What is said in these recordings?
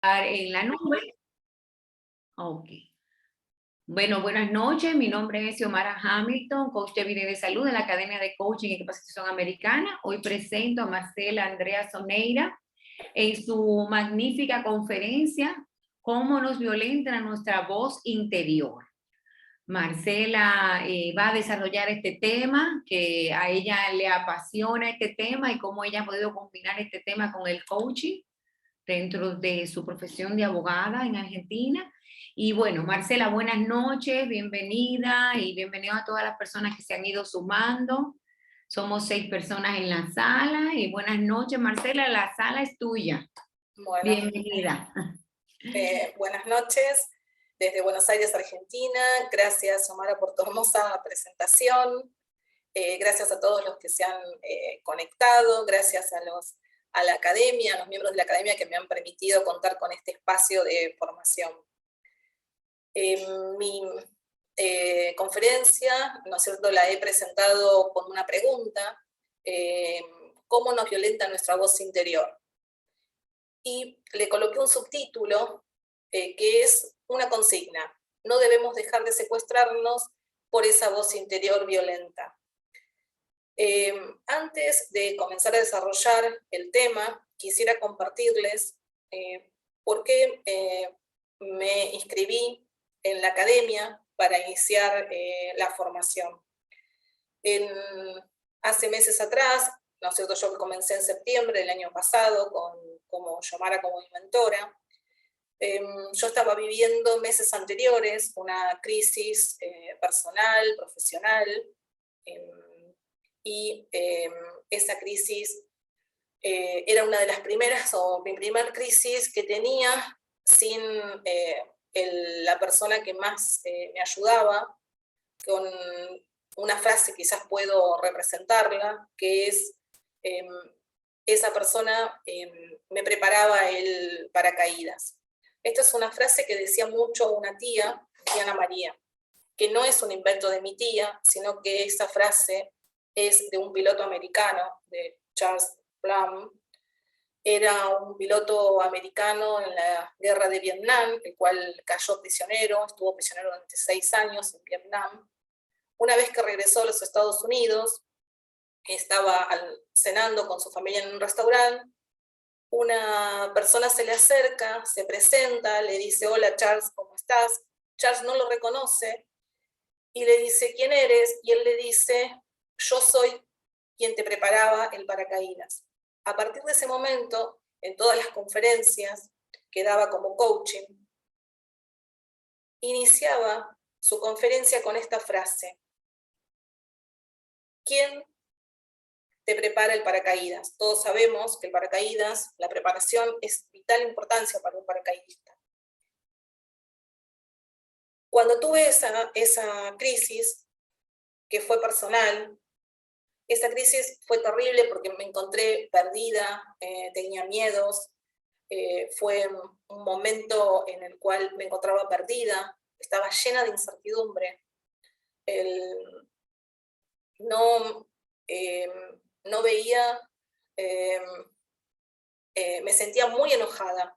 En la nube. Ok. Bueno, buenas noches. Mi nombre es Xiomara Hamilton, coach de vida y de salud de la Academia de Coaching y Capacitación Americana. Hoy presento a Marcela Andrea Soneira en su magnífica conferencia Cómo nos violenta nuestra voz interior. Marcela va a desarrollar este tema, que a ella le apasiona este tema y cómo ella ha podido combinar este tema con el coaching dentro de su profesión de abogada en Argentina. Y bueno, Marcela, buenas noches, bienvenida y bienvenido a todas las personas que se han ido sumando. Somos 6 personas en la sala y buenas noches, Marcela, la sala es tuya. Bueno, Bienvenida. buenas noches desde Buenos Aires, Argentina. Gracias, Omar, por tu hermosa presentación. Gracias a todos los que se han conectado. Gracias a la academia, a los miembros de la academia que me han permitido contar con este espacio de formación. Mi conferencia, ¿no es cierto?, la he presentado con una pregunta: ¿cómo nos violenta nuestra voz interior? Y le coloqué un subtítulo que es una consigna: no debemos dejar de secuestrarnos por esa voz interior violenta. Antes de comenzar a desarrollar el tema, quisiera compartirles por qué me inscribí en la academia para iniciar la formación. Hace meses atrás, ¿no es cierto?, yo comencé en septiembre del año pasado como Xiomara, como mi mentora. Yo estaba viviendo meses anteriores una crisis personal, profesional, y esa crisis era una de las primeras, o mi primer crisis que tenía sin la persona que más me ayudaba, con una frase quizás puedo representarla, que es: esa persona me preparaba el paracaídas. Esta es una frase que decía mucho una tía Ana María, que no es un invento de mi tía, sino que esa frase es de un piloto americano, de Charles Plum. Era un piloto americano en la guerra de Vietnam, el cual cayó prisionero, estuvo prisionero durante 6 años en Vietnam. Una vez que regresó a los Estados Unidos, estaba cenando con su familia en un restaurante. Una persona se le acerca, se presenta, le dice: hola Charles, ¿cómo estás? Charles no lo reconoce y le dice: ¿quién eres? Y él le dice: yo soy quien te preparaba el paracaídas. A partir de ese momento, en todas las conferencias que daba como coaching, iniciaba su conferencia con esta frase: ¿quién te prepara el paracaídas? Todos sabemos que el paracaídas, la preparación, es vital importancia para un paracaidista. Cuando tuve esa crisis, que fue personal, esa crisis fue terrible porque me encontré perdida, tenía miedos, fue un momento en el cual me encontraba perdida, estaba llena de incertidumbre. No veía, me sentía muy enojada.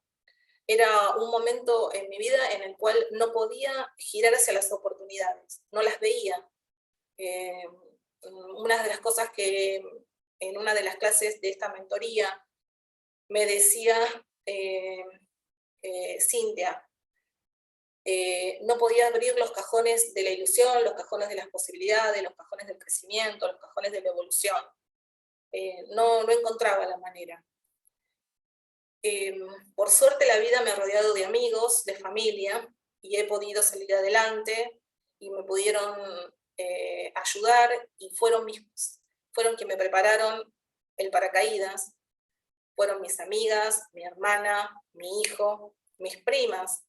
Era un momento en mi vida en el cual no podía girar hacia las oportunidades, no las veía. Una de las cosas que en una de las clases de esta mentoría me decía Cintia: no podía abrir los cajones de la ilusión, los cajones de las posibilidades, los cajones del crecimiento, los cajones de la evolución. No encontraba la manera. Por suerte la vida me ha rodeado de amigos, de familia, y he podido salir adelante y me pudieron ayudar, y fueron quienes me prepararon el paracaídas. Fueron mis amigas, mi hermana, mi hijo, mis primas,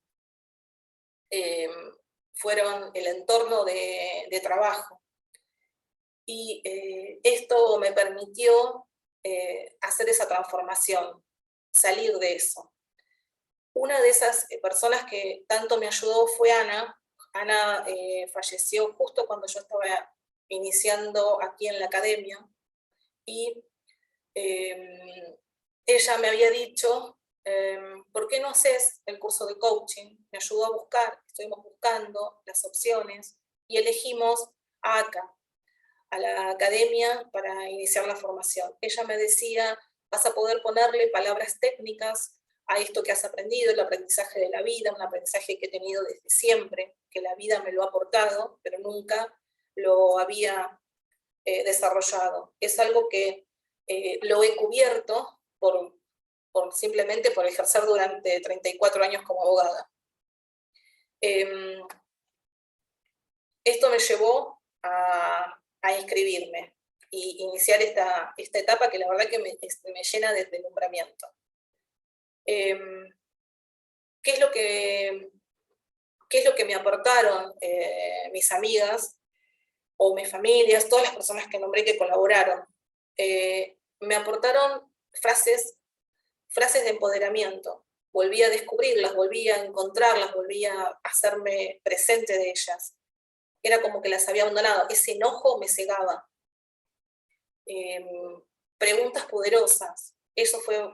fueron el entorno de trabajo. Y esto me permitió hacer esa transformación, salir de eso. Una de esas personas que tanto me ayudó fue Ana. Ana falleció justo cuando yo estaba iniciando aquí en la academia, y ella me había dicho ¿por qué no haces el curso de coaching? Me ayudó a buscar, estuvimos buscando las opciones y elegimos a ACA, a la academia para iniciar la formación. Ella me decía, vas a poder ponerle palabras técnicas a esto que has aprendido, el aprendizaje de la vida, un aprendizaje que he tenido desde siempre, que la vida me lo ha aportado, pero nunca lo había desarrollado. Es algo que lo he cubierto simplemente por ejercer durante 34 años como abogada. Esto me llevó a inscribirme y iniciar esta etapa que la verdad que me llena de deslumbramiento. ¿Qué es lo que me aportaron mis amigas o mis familias, todas las personas que nombré que colaboraron? Me aportaron frases de empoderamiento. Volví a descubrirlas, volví a encontrarlas, volví a hacerme presente de ellas. Era como que las había abandonado. Ese enojo me cegaba. Preguntas poderosas. Eso fue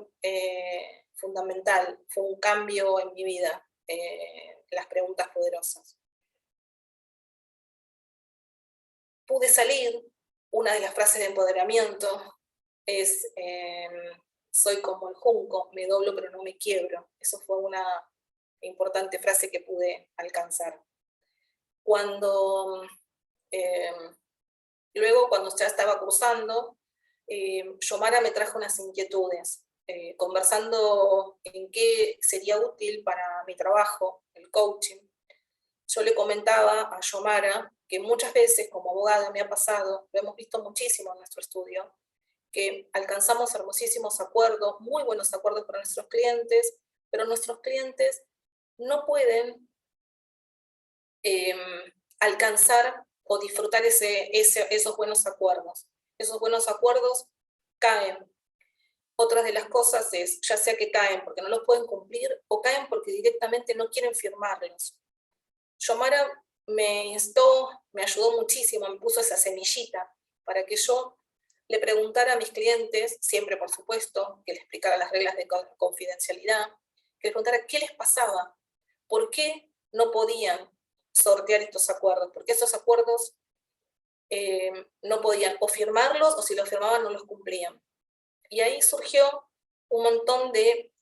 fundamental. Fue un cambio en mi vida. Las preguntas poderosas. Pude salir. Una de las frases de empoderamiento es... soy como el junco, me doblo pero no me quiebro. Eso fue una importante frase que pude alcanzar. Luego, cuando ya estaba cursando, Yomara me trajo unas inquietudes, conversando en qué sería útil para mi trabajo, el coaching. Yo le comentaba a Yomara que muchas veces como abogada me ha pasado, lo hemos visto muchísimo en nuestro estudio, que alcanzamos hermosísimos acuerdos, muy buenos acuerdos para nuestros clientes, pero nuestros clientes no pueden alcanzar o disfrutar esos buenos acuerdos. Esos buenos acuerdos caen. Otras de las cosas es, ya sea que caen porque no los pueden cumplir o caen porque directamente no quieren firmarlos. Yomara me instó, me ayudó muchísimo, me puso esa semillita para que yo le preguntara a mis clientes, siempre por supuesto, que les explicara las reglas de confidencialidad, que les preguntara qué les pasaba, por qué no podían sortear estos acuerdos, porque esos acuerdos no podían o firmarlos o si los firmaban no los cumplían. Y ahí surgió un montón de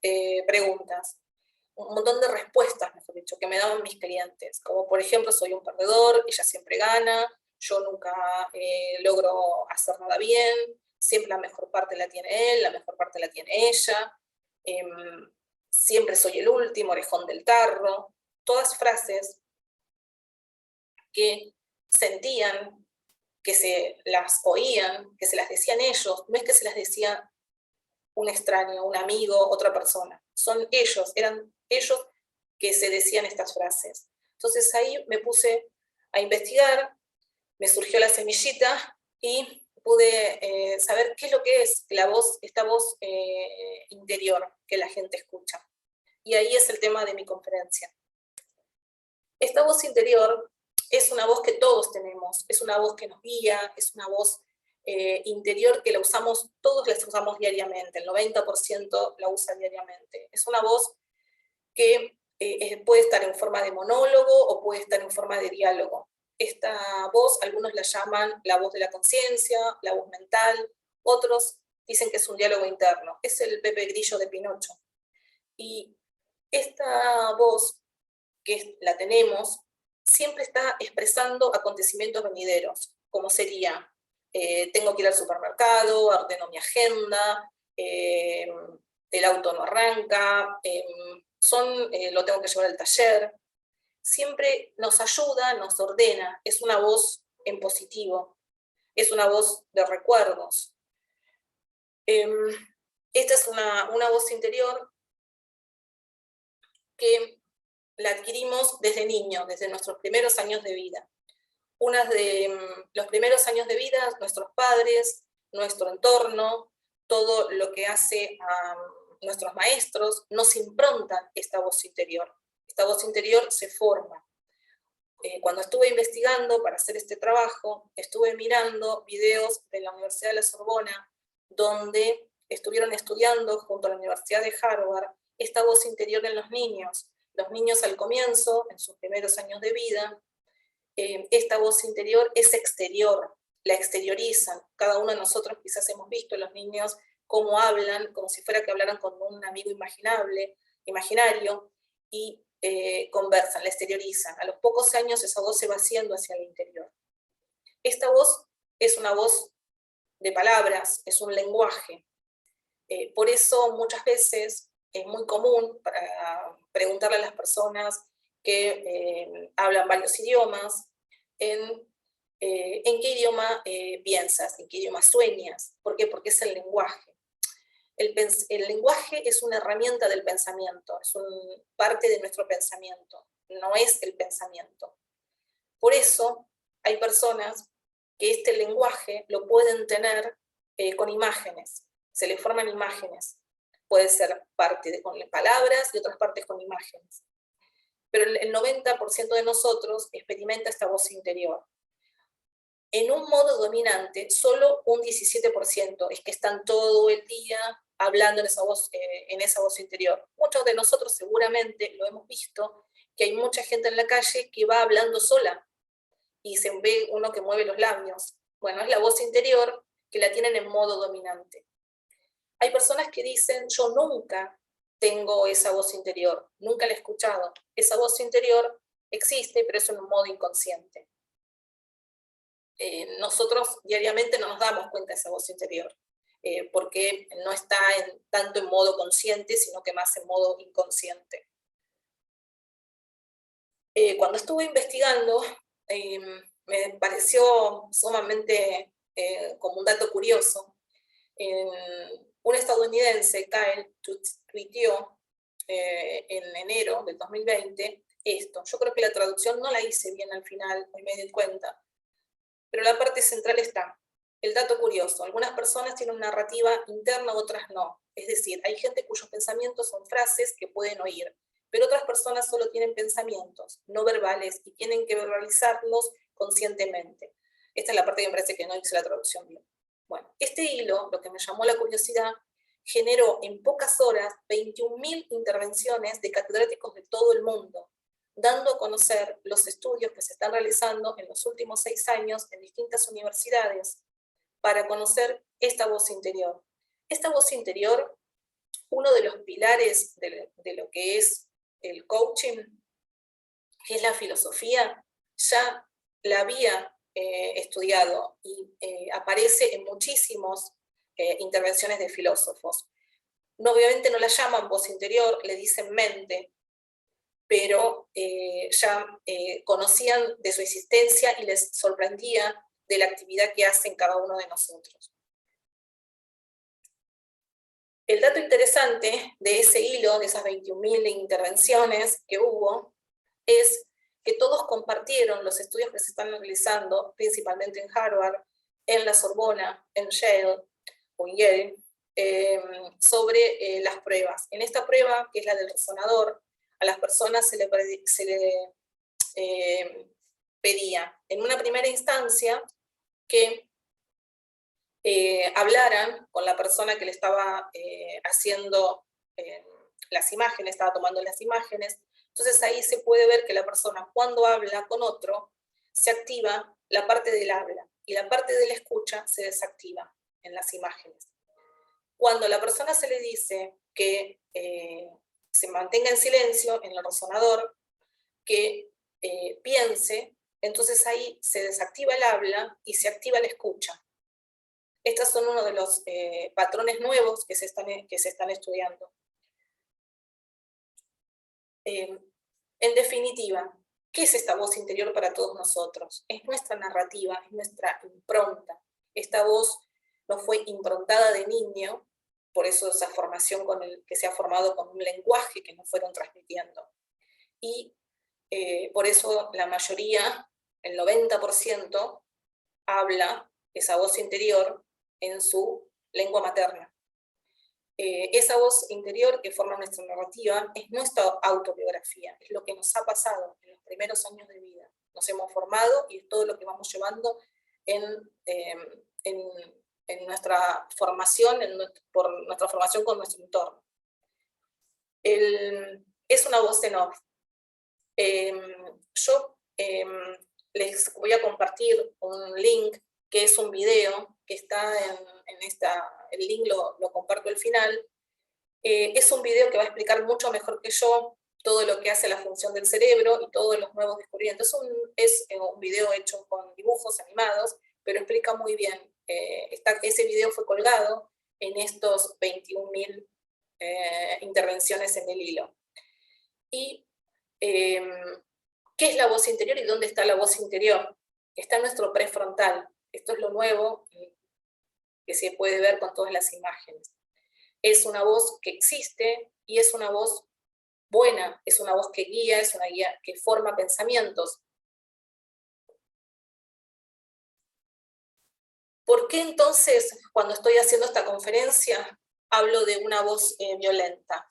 preguntas, un montón de respuestas, mejor dicho, que me daban mis clientes, como por ejemplo, soy un perdedor, ella siempre gana, yo nunca logro hacer nada bien, siempre la mejor parte la tiene él, la mejor parte la tiene ella, siempre soy el último, orejón del tarro, todas frases que sentían, que se las oían, que se las decían ellos, no es que se las decía un extraño, un amigo, otra persona, son ellos, eran ellos que se decían estas frases. Entonces ahí me puse a investigar, me surgió la semillita y pude saber qué es lo que es la voz, esta voz interior que la gente escucha. Y ahí es el tema de mi conferencia. Esta voz interior es una voz que todos tenemos, es una voz que nos guía, es una voz interior que la usamos, todos la usamos diariamente, el 90% la usa diariamente. Es una voz que puede estar en forma de monólogo o puede estar en forma de diálogo. Esta voz, algunos la llaman la voz de la conciencia, la voz mental, otros dicen que es un diálogo interno. Es el Pepe Grillo de Pinocho. Y esta voz, que la tenemos, siempre está expresando acontecimientos venideros, como sería, tengo que ir al supermercado, ordeno mi agenda, el auto no arranca, lo tengo que llevar al taller. Siempre nos ayuda, nos ordena, es una voz en positivo, es una voz de recuerdos. Esta es una voz interior que la adquirimos desde niño, desde nuestros primeros años de vida. Los primeros años de vida, nuestros padres, nuestro entorno, todo lo que hace a nuestros maestros, nos improntan esta voz interior. Esta voz interior se forma. Cuando estuve investigando para hacer este trabajo, estuve mirando videos de la Universidad de la Sorbona, donde estuvieron estudiando junto a la Universidad de Harvard esta voz interior en los niños. Los niños al comienzo, en sus primeros años de vida, esta voz interior es exterior, la exteriorizan. Cada uno de nosotros quizás hemos visto los niños cómo hablan, como si fuera que hablaran con un amigo imaginario, y conversan, la exteriorizan. A los pocos años esa voz se va haciendo hacia el interior. Esta voz es una voz de palabras, es un lenguaje. Por eso muchas veces es muy común para preguntarle a las personas que hablan varios idiomas, en qué idioma piensas, en qué idioma sueñas. ¿Por qué? Porque es el lenguaje. El lenguaje es una herramienta del pensamiento, es parte de nuestro pensamiento, no es el pensamiento. Por eso hay personas que este lenguaje lo pueden tener con imágenes, se le forman imágenes. Puede ser parte con palabras y otras partes con imágenes. Pero el 90% de nosotros experimenta esta voz interior. En un modo dominante, solo un 17% es que están todo el día hablando en esa voz interior. Muchos de nosotros seguramente lo hemos visto, que hay mucha gente en la calle que va hablando sola y se ve uno que mueve los labios. Bueno, es la voz interior que la tienen en modo dominante. Hay personas que dicen, yo nunca tengo esa voz interior, nunca la he escuchado. Esa voz interior existe, pero es en un modo inconsciente. Nosotros diariamente no nos damos cuenta de esa voz interior, porque no está tanto en modo consciente, sino que más en modo inconsciente. Cuando estuve investigando, me pareció sumamente como un dato curioso. Un estadounidense, Kyle, tuiteó en enero del 2020 esto. Yo creo que la traducción no la hice bien al final, hoy me di cuenta. Pero la parte central está. El dato curioso, algunas personas tienen una narrativa interna, otras no. Es decir, hay gente cuyos pensamientos son frases que pueden oír, pero otras personas solo tienen pensamientos no verbales y tienen que verbalizarlos conscientemente. Esta es la parte que me parece que no hice la traducción bien. Bueno, este hilo, lo que me llamó la curiosidad, generó en pocas horas 21.000 intervenciones de catedráticos de todo el mundo, dando a conocer los estudios que se están realizando en los últimos 6 años en distintas universidades para conocer esta voz interior. Esta voz interior, uno de los pilares de lo que es el coaching, que es la filosofía, ya la había estudiado y aparece en muchísimas intervenciones de filósofos. No, obviamente no la llaman voz interior, le dicen mente, pero ya conocían de su existencia y les sorprendía de la actividad que hacen cada uno de nosotros. El dato interesante de ese hilo, de esas 21.000 intervenciones que hubo, es que todos compartieron los estudios que se están realizando, principalmente en Harvard, en la Sorbona, en Yale, o Yale, sobre las pruebas. En esta prueba, que es la del resonador, a las personas se le pedía, en una primera instancia, que hablaran con la persona que le estaba haciendo las imágenes, estaba tomando las imágenes. Entonces ahí se puede ver que la persona, cuando habla con otro, se activa la parte del habla y la parte de la escucha se desactiva en las imágenes. Cuando a la persona se le dice que se mantenga en silencio en el resonador, que piense, entonces ahí se desactiva el habla y se activa la escucha. Estos son uno de los patrones nuevos que se están estudiando. En definitiva, ¿qué es esta voz interior para todos nosotros? Es nuestra narrativa, es nuestra impronta. Esta voz nos fue improntada de niño, por eso esa formación que se ha formado con un lenguaje que nos fueron transmitiendo. Y por eso la mayoría, el 90%, habla esa voz interior en su lengua materna. Esa voz interior que forma nuestra narrativa es nuestra autobiografía, es lo que nos ha pasado en los primeros años de vida. Nos hemos formado y es todo lo que vamos llevando en nuestra formación, por nuestra formación con nuestro entorno. Es una voz en off. Yo les voy a compartir un link, que es un video que está el link lo comparto al final. Es un video que va a explicar mucho mejor que yo todo lo que hace la función del cerebro y todos los nuevos descubrimientos. Es un video hecho con dibujos animados, pero explica muy bien. Ese video fue colgado en estos 21.000 intervenciones en el hilo. Y ¿qué es la voz interior y dónde está la voz interior? Está en nuestro prefrontal. Esto es lo nuevo que se puede ver con todas las imágenes. Es una voz que existe y es una voz buena, es una voz que guía, es una guía que forma pensamientos. ¿Por qué entonces, cuando estoy haciendo esta conferencia, hablo de una voz violenta?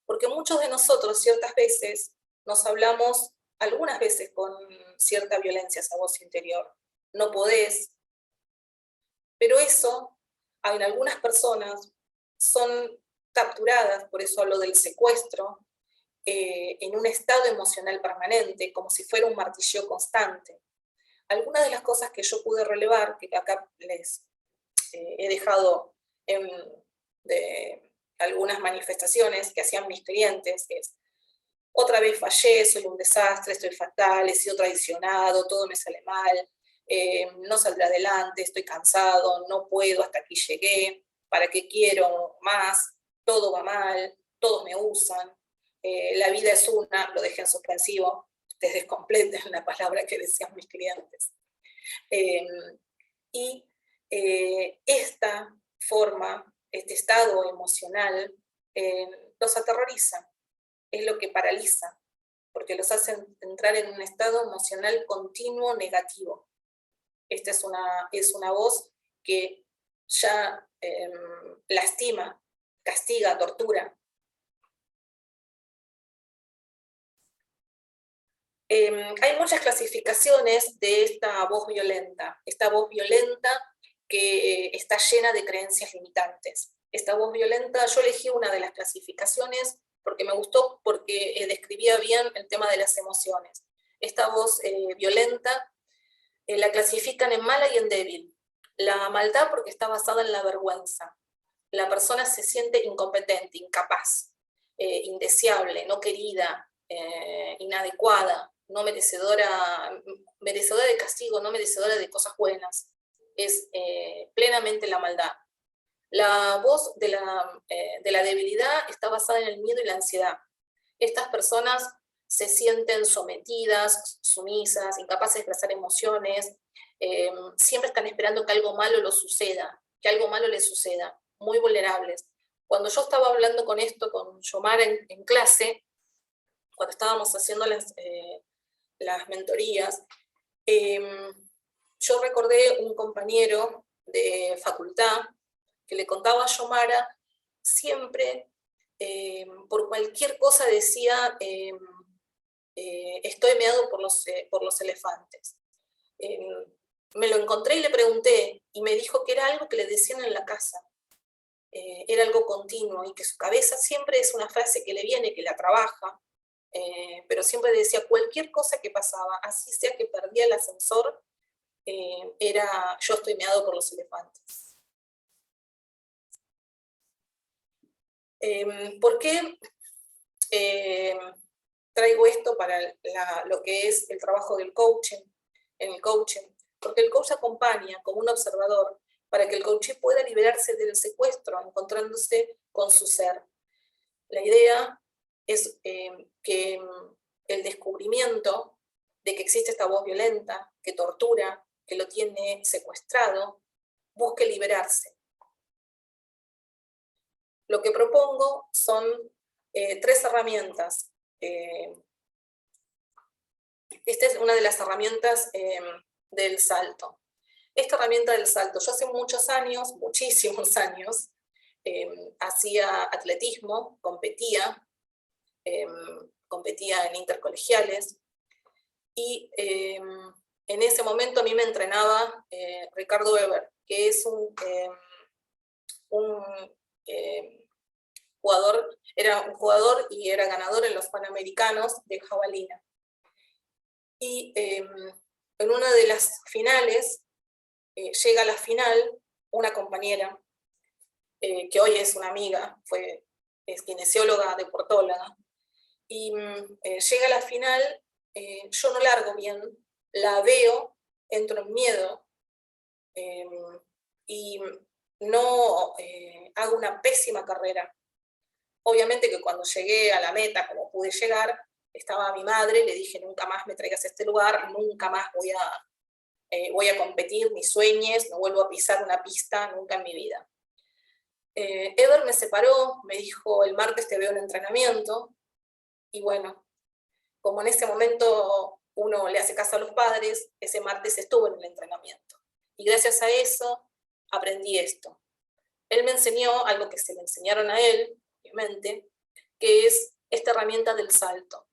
Porque muchos de nosotros, ciertas veces, nos hablamos, algunas veces, con cierta violencia, esa voz interior. No podés. Pero eso, en algunas personas, son capturadas, por eso hablo del secuestro, en un estado emocional permanente, como si fuera un martilleo constante. Algunas de las cosas que yo pude relevar, que acá les he dejado de algunas manifestaciones que hacían mis clientes, es: otra vez fallé, soy un desastre, estoy fatal, he sido traicionado, todo me sale mal, no saldré adelante, estoy cansado, no puedo, hasta aquí llegué, ¿para qué quiero más? Todo va mal, todos me usan, la vida es una, lo dejé en suspensivo, ustedes completen la palabra que decían mis clientes. Esta forma, este estado emocional, los aterroriza, es lo que paraliza, porque los hace entrar en un estado emocional continuo negativo. Esta es una voz que ya lastima, castiga, tortura. Hay muchas clasificaciones de esta voz violenta. Esta voz violenta que está llena de creencias limitantes. Esta voz violenta, yo elegí una de las clasificaciones porque me gustó, porque describía bien el tema de las emociones. Esta voz violenta la clasifican en mala y en débil. La maldad porque está basada en la vergüenza. La persona se siente incompetente, incapaz, indeseable, no querida, inadecuada, no merecedora de castigo, no merecedora de cosas buenas. Es plenamente la maldad. La voz de la debilidad está basada en el miedo y la ansiedad. Estas personas se sienten sometidas, sumisas, incapaces de expresar emociones, siempre están esperando que algo malo les suceda, muy vulnerables. Cuando yo estaba hablando con Yomara en clase, cuando estábamos haciendo las mentorías, yo recordé un compañero de facultad que le contaba a Yomara, siempre, por cualquier cosa decía, estoy meado por los elefantes. Me lo encontré y le pregunté, y me dijo que era algo que le decían en la casa. Era algo continuo, y que su cabeza siempre es una frase que le viene, que la trabaja, pero siempre decía cualquier cosa que pasaba, así sea que perdía el ascensor, era yo estoy meado por los elefantes. ¿Por qué traigo esto para lo que es el trabajo del coaching? En el coaching, porque el coach acompaña como un observador para que el coach pueda liberarse del secuestro, encontrándose con su ser. La idea es que el descubrimiento de que existe esta voz violenta, que tortura, que lo tiene secuestrado, busque liberarse. Lo que propongo son 3 herramientas. Esta es una de las herramientas del salto. Esta herramienta del salto, yo hace muchos años, muchísimos años, hacía atletismo, competía en intercolegiales, y en ese momento a mí me entrenaba Ricardo Weber, que es un era un jugador y era ganador en los Panamericanos de jabalina. Y en una de las finales, llega a la final una compañera, que hoy es una amiga, es kinesióloga, deportóloga, y llega a la final, yo no largo bien, la veo, entro en miedo, y no hago una pésima carrera. Obviamente que cuando llegué a la meta, como pude llegar, estaba mi madre, le dije, nunca más me traigas a este lugar, nunca más voy a competir, ni sueñes, no vuelvo a pisar una pista nunca en mi vida. Ever me separó, me dijo, el martes te veo en entrenamiento, y bueno, como en ese momento uno le hace caso a los padres, ese martes estuve en el entrenamiento. Y gracias a eso aprendí esto. Él me enseñó algo que se le enseñaron a él, obviamente, que es esta herramienta del salto.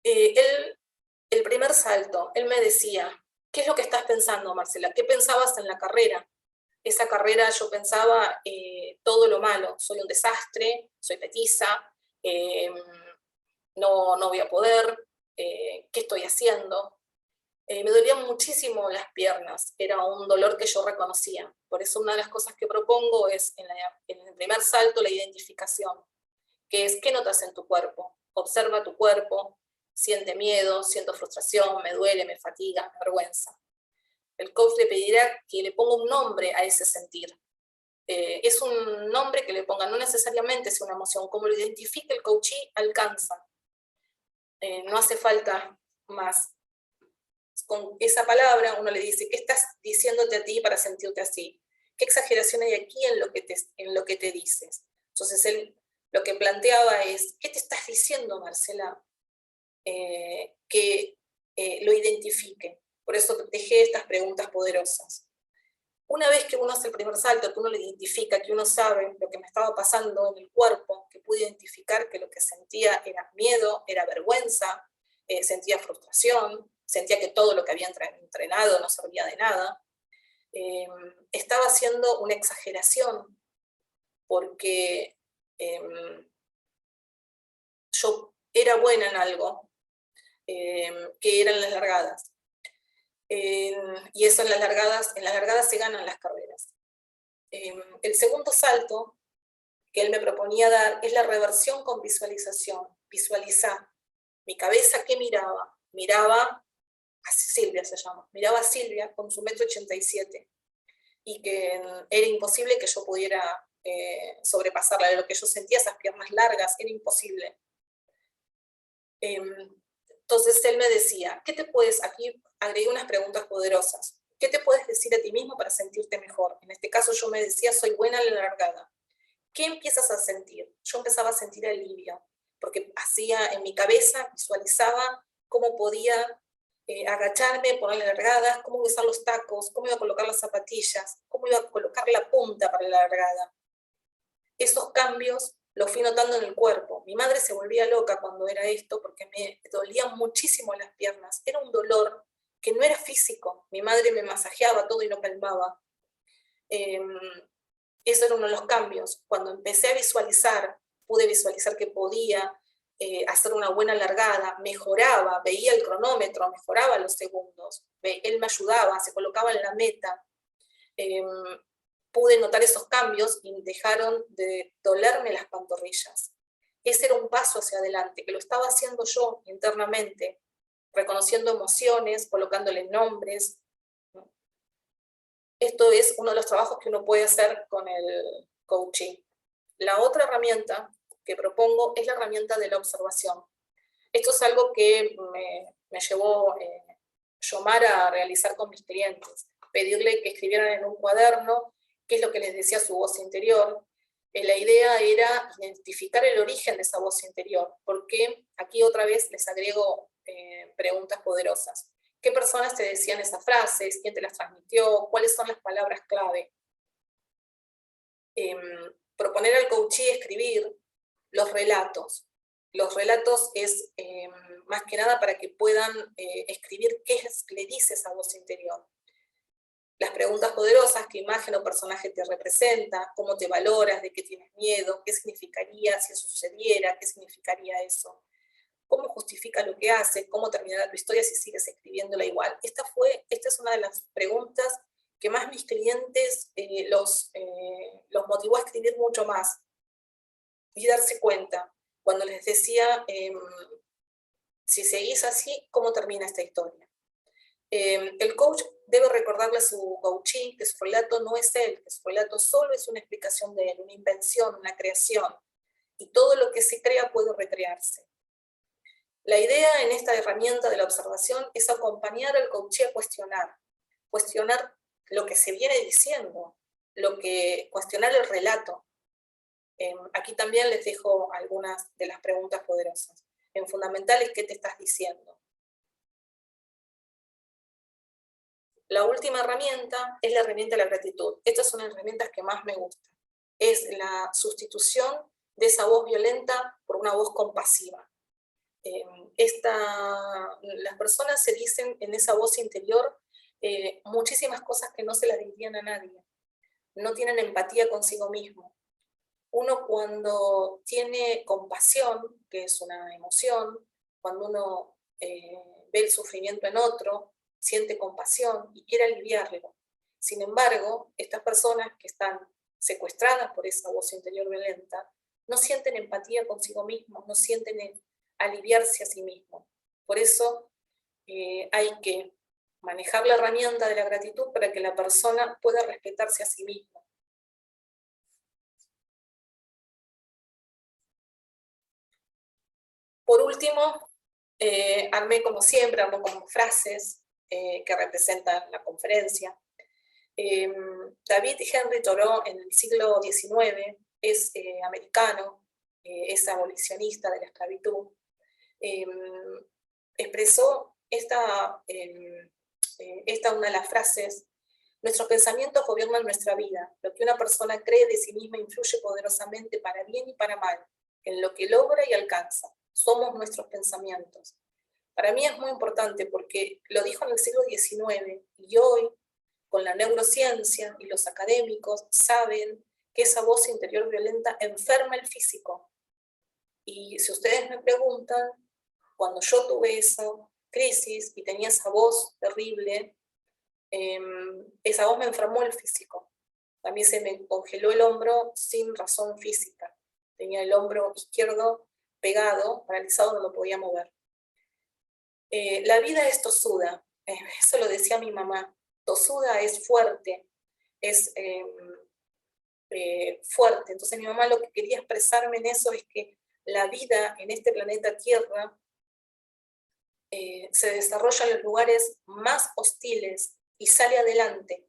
El primer salto, él me decía, ¿qué es lo que estás pensando, Marcela? ¿Qué pensabas en la carrera? Esa carrera yo pensaba todo lo malo, soy un desastre, soy petiza, no voy a poder, ¿qué estoy haciendo? Me dolían muchísimo las piernas, era un dolor que yo reconocía. Por eso una de las cosas que propongo es en el primer salto la identificación, que es ¿qué notas en tu cuerpo? Observa tu cuerpo, siente miedo, siento frustración, me duele, me fatiga, me vergüenza. El coach le pedirá que le ponga un nombre a ese sentir. Es un nombre que le ponga, no necesariamente es una emoción, como lo identifique el coachee, alcanza. No hace falta más. Con esa palabra uno le dice, ¿qué estás diciéndote a ti para sentirte así? ¿Qué exageración hay aquí en lo que te dices? Entonces él lo que planteaba es, ¿qué te estás diciendo, Marcela? Que lo identifique. Por eso dejé estas preguntas poderosas. Una vez que uno hace el primer salto, que uno lo identifica, que uno sabe lo que me estaba pasando en el cuerpo, que pude identificar que lo que sentía era miedo, era vergüenza, sentía frustración, sentía que todo lo que había entrenado no servía de nada, estaba haciendo una exageración, porque yo era buena en algo, que eran las largadas. Y eso en las largadas se ganan las carreras. El segundo salto que él me proponía dar es la reversión con visualización. Visualizar mi cabeza, ¿qué miraba? Miraba a Silvia, se llama. Miraba a Silvia con su 1,87 m y que era imposible que yo pudiera sobrepasarla. De lo que yo sentía, esas piernas largas, era imposible. Entonces él me decía, aquí agregué unas preguntas poderosas, ¿qué te puedes decir a ti mismo para sentirte mejor? En este caso yo me decía, soy buena en la largada. ¿Qué empiezas a sentir? Yo empezaba a sentir alivio, porque hacía en mi cabeza, visualizaba cómo podía agacharme, poner las largadas, cómo iba a usar los tacos, cómo iba a colocar las zapatillas, cómo iba a colocar la punta para la largada. Esos cambios los fui notando en el cuerpo. Mi madre se volvía loca cuando era esto porque me dolían muchísimo las piernas. Era un dolor que no era físico. Mi madre me masajeaba todo y no calmaba. Eso era uno de los cambios. Cuando empecé a visualizar, pude visualizar que podía hacer una buena largada, mejoraba, veía el cronómetro, mejoraba los segundos. Él me ayudaba, se colocaba en la meta. Pude notar esos cambios y dejaron de dolerme las pantorrillas. Ese era un paso hacia adelante, que lo estaba haciendo yo internamente, reconociendo emociones, colocándole nombres. Esto es uno de los trabajos que uno puede hacer con el coaching. La otra herramienta que propongo es la herramienta de la observación. Esto es algo que me llevó Yomara a realizar con mis clientes, pedirle que escribieran en un cuaderno qué es lo que les decía su voz interior. La idea era identificar el origen de esa voz interior, porque aquí otra vez les agrego preguntas poderosas. ¿Qué personas te decían esas frases? ¿Quién te las transmitió? ¿Cuáles son las palabras clave? Proponer al coachee escribir los relatos. Los relatos es más que nada para que puedan escribir qué le dice esa voz interior. Las preguntas poderosas: ¿qué imagen o personaje te representa? ¿Cómo te valoras? ¿De qué tienes miedo? ¿Qué significaría si eso sucediera? ¿Qué significaría eso? ¿Cómo justifica lo que hace? ¿Cómo terminará tu historia si sigues escribiéndola igual? Esta es una de las preguntas que más mis clientes los motivó a escribir mucho más y darse cuenta. Cuando les decía, si seguís así, ¿cómo termina esta historia? El coach debe recordarle a su coachee que su relato no es él, que su relato solo es una explicación de él, una invención, una creación, y todo lo que se crea puede recrearse. La idea en esta herramienta de la observación es acompañar al coachee a cuestionar lo que se viene diciendo, cuestionar el relato. Aquí también les dejo algunas de las preguntas poderosas. En fundamental es qué te estás diciendo. La última herramienta es la herramienta de la gratitud. Esta es una de las herramientas que más me gusta. Es la sustitución de esa voz violenta por una voz compasiva. Las personas se dicen en esa voz interior muchísimas cosas que no se las dirían a nadie. No tienen empatía consigo mismo. Uno, cuando tiene compasión, que es una emoción, cuando uno ve el sufrimiento en otro, siente compasión y quiere aliviarlo. Sin embargo, estas personas que están secuestradas por esa voz interior violenta no sienten empatía consigo mismos, no sienten aliviarse a sí mismos. Por eso hay que manejar la herramienta de la gratitud para que la persona pueda respetarse a sí misma. Por último, armé como siempre, armé como frases que representan la conferencia. David Henry Thoreau en el siglo XIX es americano, es abolicionista de la esclavitud. Expresó esta una de las frases: nuestros pensamientos gobiernan nuestra vida. Lo que una persona cree de sí misma influye poderosamente para bien y para mal, en lo que logra y alcanza. Somos nuestros pensamientos. Para mí es muy importante porque lo dijo en el siglo XIX y hoy, con la neurociencia y los académicos, saben que esa voz interior violenta enferma el físico. Y si ustedes me preguntan, cuando yo tuve esa crisis y tenía esa voz terrible, esa voz me enfermó el físico. A mí se me congeló el hombro sin razón física. Tenía el hombro izquierdo pegado, paralizado, no lo podía mover. La vida es tosuda, eso lo decía mi mamá. Tosuda es fuerte, es fuerte. Entonces mi mamá lo que quería expresarme en eso es que la vida en este planeta Tierra se desarrolla en los lugares más hostiles y sale adelante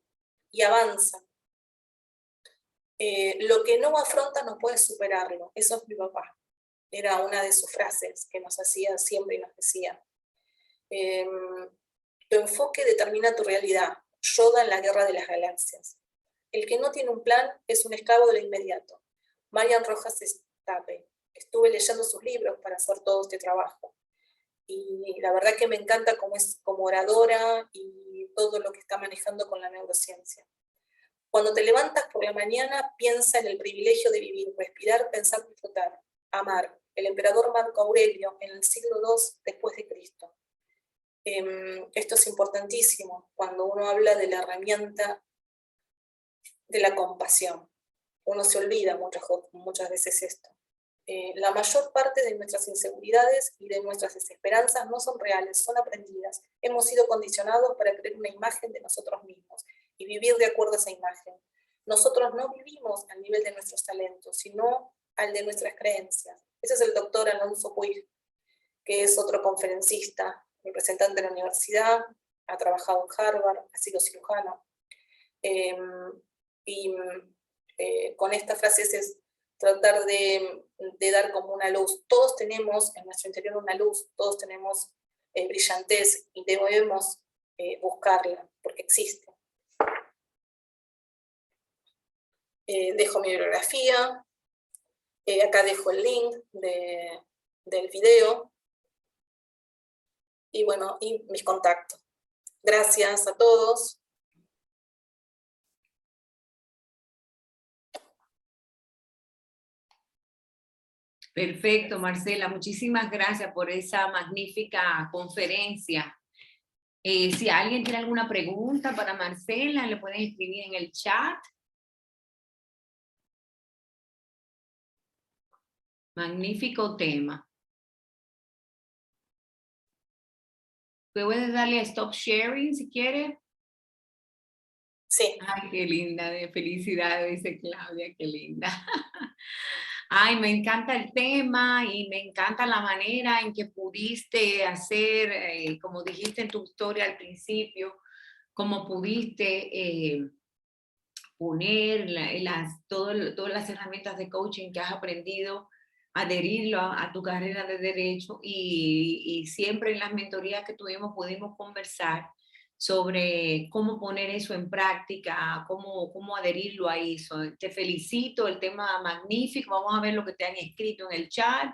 y avanza. Lo que no afronta no puede superarlo. Eso es mi papá. Era una de sus frases que nos hacía siempre y nos decía. Tu enfoque determina tu realidad. Yoda en la Guerra de las Galaxias. El que no tiene un plan es un esclavo de lo inmediato. Marian Rojas Estape. Estuve leyendo sus libros para hacer todo este trabajo. Y la verdad que me encanta cómo es como oradora y todo lo que está manejando con la neurociencia. Cuando te levantas por la mañana, piensa en el privilegio de vivir, respirar, pensar, disfrutar, amar. El emperador Marco Aurelio en el siglo II después de Cristo. Esto es importantísimo cuando uno habla de la herramienta de la compasión. Uno se olvida muchas veces esto. La mayor parte de nuestras inseguridades y de nuestras desesperanzas no son reales, son aprendidas. Hemos sido condicionados para crear una imagen de nosotros mismos y vivir de acuerdo a esa imagen. Nosotros no vivimos al nivel de nuestros talentos, sino al de nuestras creencias. Ese es el doctor Alonso Puig, que es otro conferencista, representante de la universidad, ha trabajado en Harvard, ha sido cirujano. Con estas frases es tratar de dar como una luz. Todos tenemos en nuestro interior una luz, todos tenemos brillantez y debemos buscarla, porque existe. Dejo mi bibliografía, acá dejo el link del video, y bueno, y mis contactos. Gracias a todos. Perfecto, Marcela. Muchísimas gracias por esa magnífica conferencia. Si alguien tiene alguna pregunta para Marcela, le pueden escribir en el chat. Magnífico tema. Puedes darle a stop sharing si quieres. Sí. Ay, qué linda, de felicidad, dice Claudia, qué linda. Ay, me encanta el tema y me encanta la manera en que pudiste hacer, como dijiste en tu historia al principio, cómo pudiste poner todas las herramientas de coaching que has aprendido, adherirlo a tu carrera de derecho y siempre en las mentorías que tuvimos pudimos conversar sobre cómo poner eso en práctica, cómo adherirlo a eso. Te felicito, el tema magnífico, vamos a ver lo que te han escrito en el chat.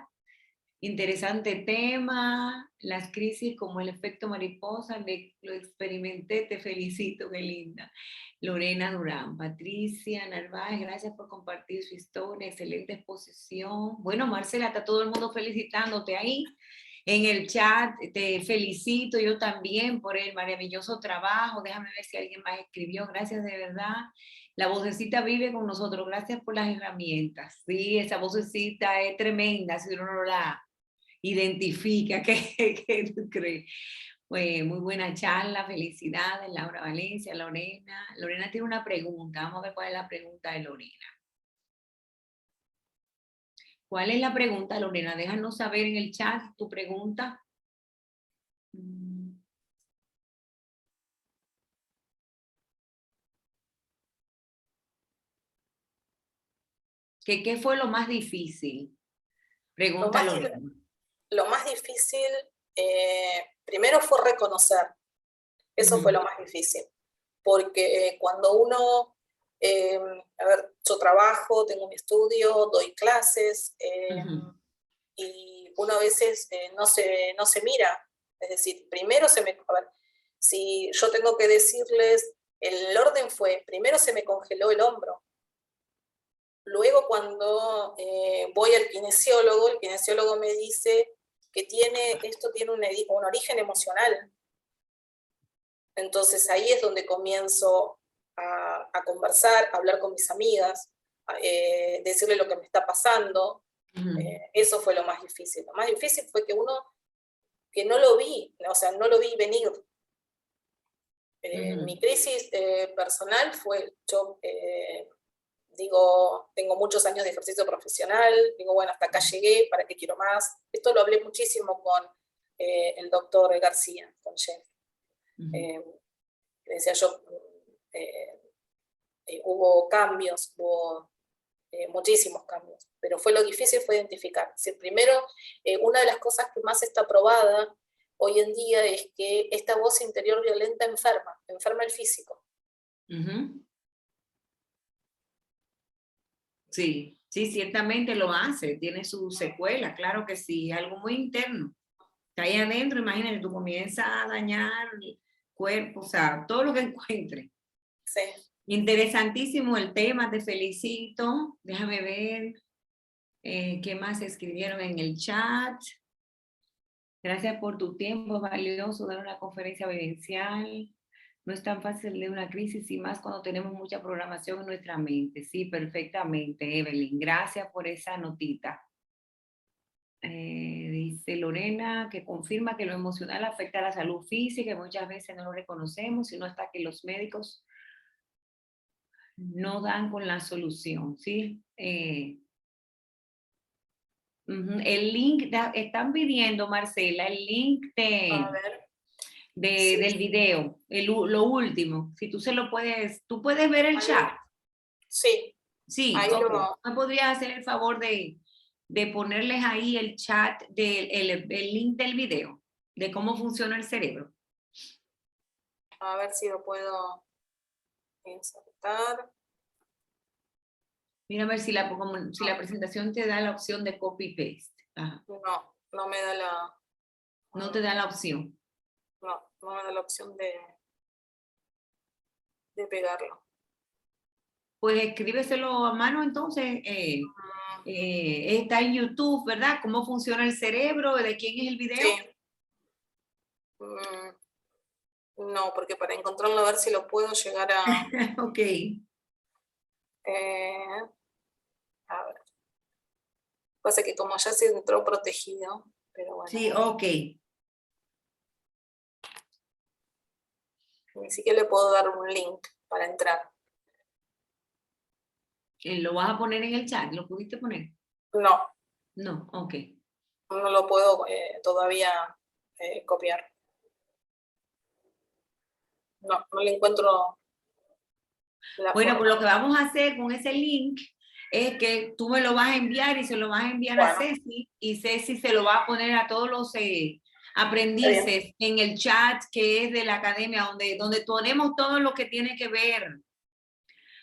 Interesante tema, las crisis como el efecto mariposa, lo experimenté, te felicito, qué linda. Lorena Durán, Patricia Narváez, gracias por compartir su historia, excelente exposición. Bueno, Marcela, está todo el mundo felicitándote ahí en el chat, te felicito yo también por el maravilloso trabajo, déjame ver si alguien más escribió, gracias de verdad. La vocecita vive con nosotros, gracias por las herramientas. Sí, esa vocecita es tremenda, si uno no la identifica, ¿qué tú crees? Pues muy buena charla, felicidades, Laura Valencia, Lorena. Lorena tiene una pregunta, vamos a ver cuál es la pregunta de Lorena. ¿Cuál es la pregunta, Lorena? Déjanos saber en el chat tu pregunta. ¿Qué fue lo más difícil? Pregunta Lorena. Lo más difícil, primero fue reconocer. Eso fue lo más difícil. Porque cuando uno, a ver, yo trabajo, tengo mi estudio, doy clases, y uno a veces no se mira. Es decir, primero a ver, si yo tengo que decirles, el orden fue, primero se me congeló el hombro. Luego cuando voy al kinesiólogo, el kinesiólogo me dice que esto tiene un origen emocional. Entonces ahí es donde comienzo a conversar, a hablar con mis amigas, decirle lo que me está pasando. Eso fue lo más difícil. Lo más difícil fue que no lo vi, o sea, no lo vi venir. Mi crisis personal fue, yo digo, tengo muchos años de ejercicio profesional, digo, bueno, hasta acá llegué, ¿para qué quiero más? Esto lo hablé muchísimo con el doctor García, con Jeff. Decía yo, hubo cambios, hubo muchísimos cambios, pero lo difícil fue identificar. Es decir, primero, una de las cosas que más está probada hoy en día es que esta voz interior violenta enferma el físico. Sí, sí, ciertamente lo hace, tiene su secuela, claro que sí, algo muy interno. Está ahí adentro, imagínate, tú comienzas a dañar el cuerpo, o sea, todo lo que encuentres. Sí. Interesantísimo el tema, te felicito. Déjame ver qué más escribieron en el chat. Gracias por tu tiempo, es valioso dar una conferencia vivencial. No es tan fácil de una crisis y más cuando tenemos mucha programación en nuestra mente. Sí, perfectamente, Evelyn. Gracias por esa notita. Dice Lorena que confirma que lo emocional afecta a la salud física y muchas veces no lo reconocemos, sino hasta que los médicos no dan con la solución, ¿sí? El link, están pidiendo, Marcela, el link del video, lo último. Si tú se lo puedes, tú puedes ver el chat. Sí. Sí, ahí ¿me podrías hacer el favor de ponerles ahí el chat, el link del video, de cómo funciona el cerebro? A ver si lo puedo insertar. Mira a ver si la presentación te da la opción de copy-paste. No me da la... No te da la opción. No me da la opción de pegarlo. pues escríbeselo a mano entonces. Está en YouTube, ¿verdad? ¿Cómo funciona el cerebro? ¿De quién es el video? Sí. No, porque para encontrarlo a ver si lo puedo llegar a... Ok. A ver. Pasa que como ya se entró protegido, pero bueno. Sí, ok. Ni siquiera le puedo dar un link para entrar. ¿Lo vas a poner en el chat? ¿Lo pudiste poner? No, No, ok. no lo puedo todavía copiar. No, no le encuentro la Bueno, pues forma. lo que vamos a hacer con ese link es que tú me lo vas a enviar y se lo vas a enviar a Bueno. Ceci, y Ceci se lo va a poner a todos los aprendices en el chat que es de la academia, donde ponemos todo lo que tiene que ver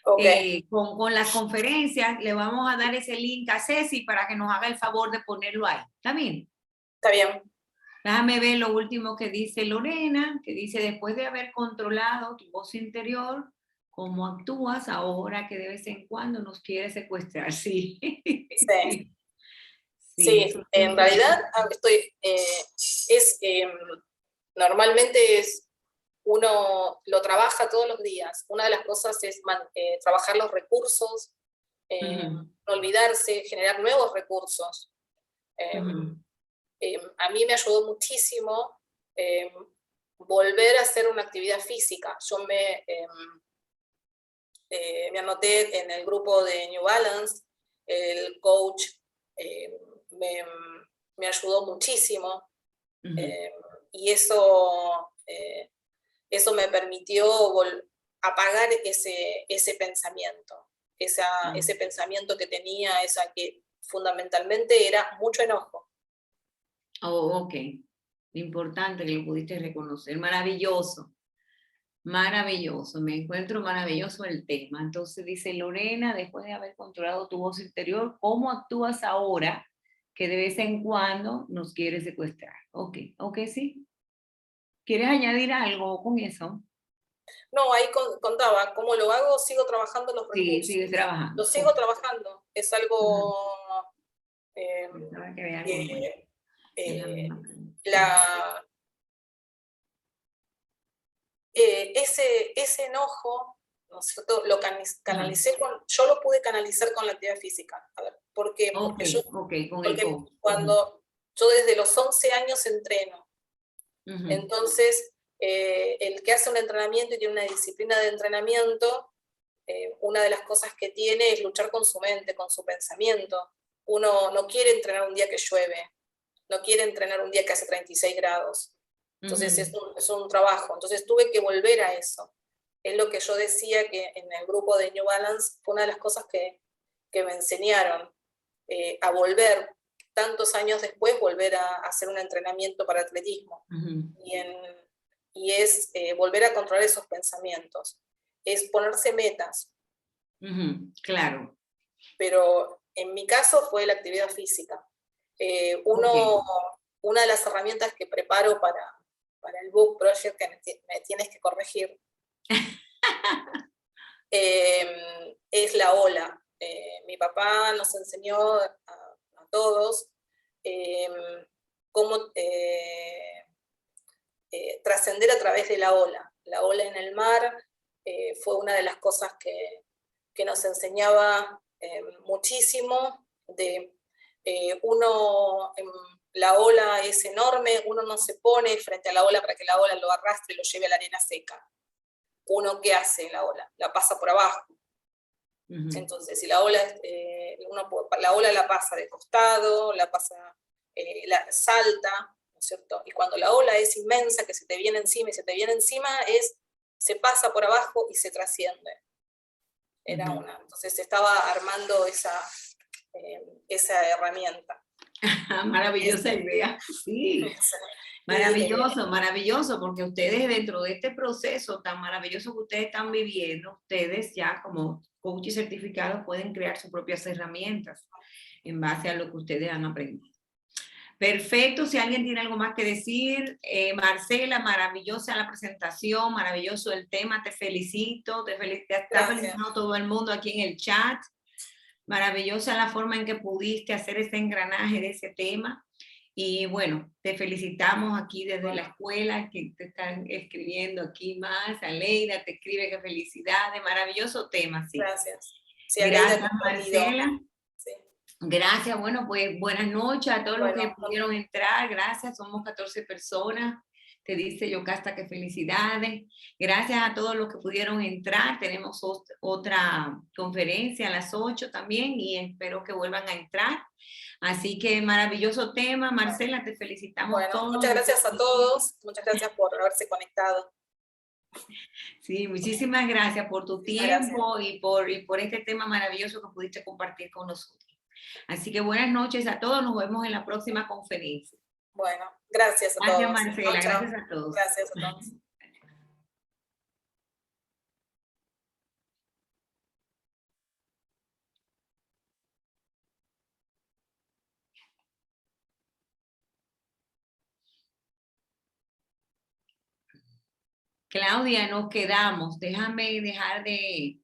Okay. con las conferencias. Le vamos a dar ese link a Ceci para que nos haga el favor de ponerlo ahí. ¿Está bien? Está bien. Déjame ver lo último que dice Lorena, que dice: después de haber controlado tu voz interior, ¿cómo actúas ahora que de vez en cuando nos quieres secuestrar? Sí. Sí. Sí, Sí, eso en siempre. realidad normalmente uno lo trabaja todos los días. Una de las cosas es trabajar los recursos, no olvidarse, generar nuevos recursos. A mí me ayudó muchísimo volver a hacer una actividad física. Yo me anoté en el grupo de New Balance. El coach me ayudó muchísimo, y eso me permitió apagar ese pensamiento, ese pensamiento que tenía, que fundamentalmente era mucho enojo. Oh, ok. Importante que lo pudiste reconocer. Maravilloso. Maravilloso. Me encuentro maravilloso el tema. Entonces dice Lorena: después de haber controlado tu voz interior, ¿cómo actúas ahora que de vez en cuando nos quieres secuestrar? Ok, ok, sí. ¿Quieres añadir algo con eso? No, ahí contaba, ¿cómo lo hago? Sigo trabajando los Sí, recursos. sigues trabajando. Lo sigo trabajando. Es algo... Pensaba que había algo más. eh, Déjame ese enojo, ¿no es cierto? Lo canalicé yo lo pude canalizar con la actividad física. A ver, ¿por qué? Ok, ok, con el Porque coach. cuando yo desde los 11 años entreno, entonces el que hace un entrenamiento y tiene una disciplina de entrenamiento, una de las cosas que tiene es luchar con su mente, con su pensamiento. Uno no quiere entrenar un día que llueve, no quiere entrenar un día que hace 36 grados. Entonces es un trabajo. Entonces tuve que volver a eso. Es lo que yo decía, que en el grupo de New Balance fue una de las cosas que me enseñaron, a volver, tantos años después, volver a hacer un entrenamiento para atletismo. Y es volver a controlar esos pensamientos. Es ponerse metas. Claro. Pero en mi caso fue la actividad física. Una de las herramientas que preparo para el book project, que me tienes que corregir, es la ola. Mi papá nos enseñó a todos cómo trascender a través de la ola. La ola en el mar fue una de las cosas que nos enseñaba muchísimo. La ola es enorme, uno no se pone frente a la ola para que la ola lo arrastre y lo lleve a la arena seca. Uno, ¿qué hace en la ola? La pasa por abajo. Entonces, si la ola, la ola la pasa de costado, la pasa, la salta, ¿no es cierto? Y cuando la ola es inmensa, que se te viene encima y se te viene encima, se pasa por abajo y se trasciende. Entonces estaba armando esa herramienta. Maravillosa idea. Sí. Maravilloso, maravilloso, porque ustedes dentro de este proceso tan maravilloso que ustedes están viviendo, ustedes ya como coaches certificados pueden crear sus propias herramientas en base a lo que ustedes han aprendido. Perfecto, si alguien tiene algo más que decir, Marcela, maravillosa la presentación, maravilloso el tema, te felicito, te está felicitando todo el mundo aquí en el chat, maravillosa la forma en que pudiste hacer ese engranaje de ese tema. Y bueno, te felicitamos aquí desde la escuela, que te están escribiendo aquí más. Aleida te escribe que felicidades, maravilloso tema, sí. Gracias. Sí, Gracias, Marcela. Sí. Gracias, bueno, pues buenas noches a todos los que pudieron entrar. Gracias, somos 14 personas. Te dice Yocasta que felicidades. Gracias a todos los que pudieron entrar. Tenemos otra conferencia a las 8 también y espero que vuelvan a entrar. Así que maravilloso tema, Marcela, te felicitamos todos. Muchas gracias a todos, muchas gracias por haberse conectado. Sí, muchísimas gracias por tu tiempo y por este tema maravilloso que pudiste compartir con nosotros. Así que buenas noches a todos, nos vemos en la próxima conferencia. Bueno, gracias a todos. Gracias, Marcela, gracias a todos. Gracias a todos. Claudia, nos quedamos. Déjame dejar de